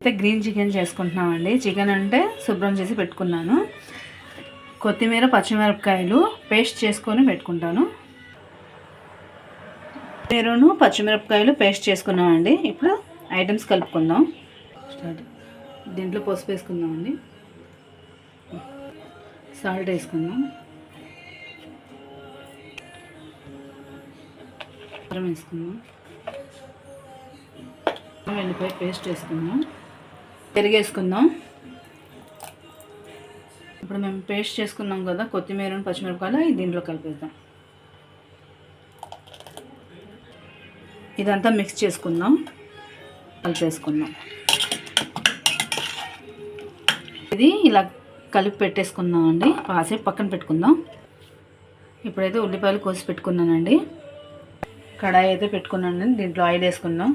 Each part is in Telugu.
అయితే గ్రీన్ చికెన్ చేసుకుంటున్నామండి. చికెన్ అంటే శుభ్రం చేసి పెట్టుకున్నాను. కొత్తిమీర, పచ్చిమిరపకాయలు పేస్ట్ చేసుకొని పెట్టుకుంటాను. కొత్తిమీరను పచ్చిమిరపకాయలు పేస్ట్ చేసుకున్నామండి. ఇప్పుడు ఐటమ్స్ కలుపుకుందాం. దీంట్లో పసుపు వేసుకుందామండి, సాల్ట్ వేసుకుందాం, కారం వేసుకుందాం, వెల్లిపాయ పేస్ట్ వేసుకుందాం, పెరుగు వేసుకుందాం. ఇప్పుడు మేము పేస్ట్ చేసుకున్నాం కదా కొత్తిమీర పచ్చిమిరపకాయలు, దీంట్లో కలిపేద్దాం. ఇదంతా మిక్స్ చేసుకుందాం, కలిపేసుకుందాం. ఇది ఇలా కలిపి పెట్టేసుకుందాం అండి. కాసేపు పక్కన పెట్టుకుందాం. ఇప్పుడైతే ఉల్లిపాయలు కోసి పెట్టుకున్నానండి. కడాయి అయితే పెట్టుకున్నానండి. దీంట్లో ఆయిల్ వేసుకుందాం.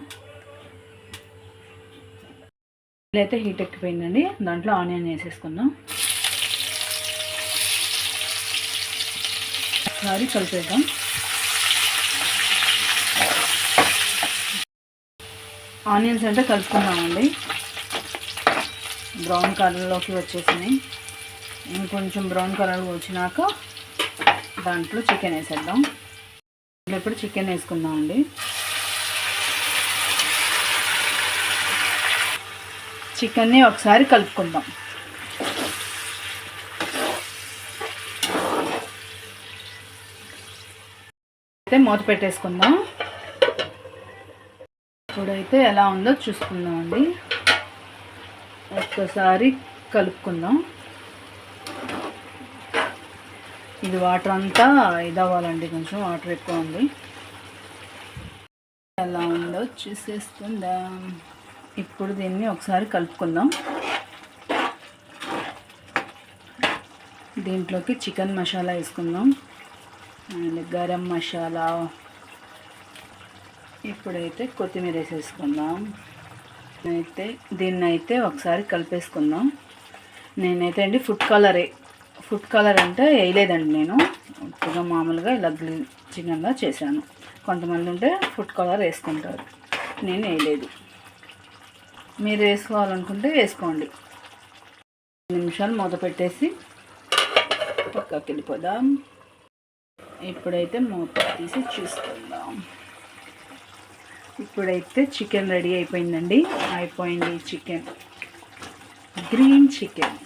ఆయిల్ అయితే హీట్ ఎక్కిపోయిందండి. దాంట్లో ఆనియన్ వేసేసుకుందాం. ఒకసారి కలిపేద్దాం. ఆనియన్స్ అంటే కలుపుకుందామండి. బ్రౌన్ కలర్లోకి వచ్చేసినాయి. ఇంకొంచెం బ్రౌన్ కలర్ వచ్చినాక దాంట్లో చికెన్ వేసేద్దాం. ఇప్పుడు చికెన్ వేసుకుందామండి. చికెన్ని ఒకసారి కలుపుకుందాం. అయితే మూత పెట్టేసుకుందాం. ఇప్పుడైతే ఎలా ఉందో చూసుకుందామండి. ఒక్కసారి కలుపుకుందాం. ఇది వాటర్ అంతా ఇదవ్వాలండి, కొంచెం వాటర్ ఎక్కువ ఉంది. ఎలా ఉందో చూసేసుకుందాం. ఇప్పుడు దీన్ని ఒకసారి కలుపుకుందాం. దీంట్లోకి చికెన్ మసాలా వేసుకుందాం అండ్ గరం మసాలా. ఇప్పుడైతే కొత్తిమీర వేసేసుకుందాం. దీన్నైతే ఒకసారి కలిపేసుకుందాం. నేనైతే అండి ఫుడ్ కలర్ అంటే వేయలేదండి. నేను ఉప్పుగా మామూలుగా ఇలా చిన్నగా చేశాను. కొంతమంది ఉంటే ఫుడ్ కలర్ వేసుకుంటారు, నేను వేయలేదు. మీరు వేసుకోవాలనుకుంటే వేసుకోండి. 2 నిమిషాలు మూత పెట్టేసి పక్కకి వెళ్ళిపోదాం. ఇప్పుడైతే మూత తీసి చూసుకుందాం. ఇప్పుడైతే చికెన్ రెడీ అయిపోయిందండి. అయిపోయింది చికెన్, గ్రీన్ చికెన్.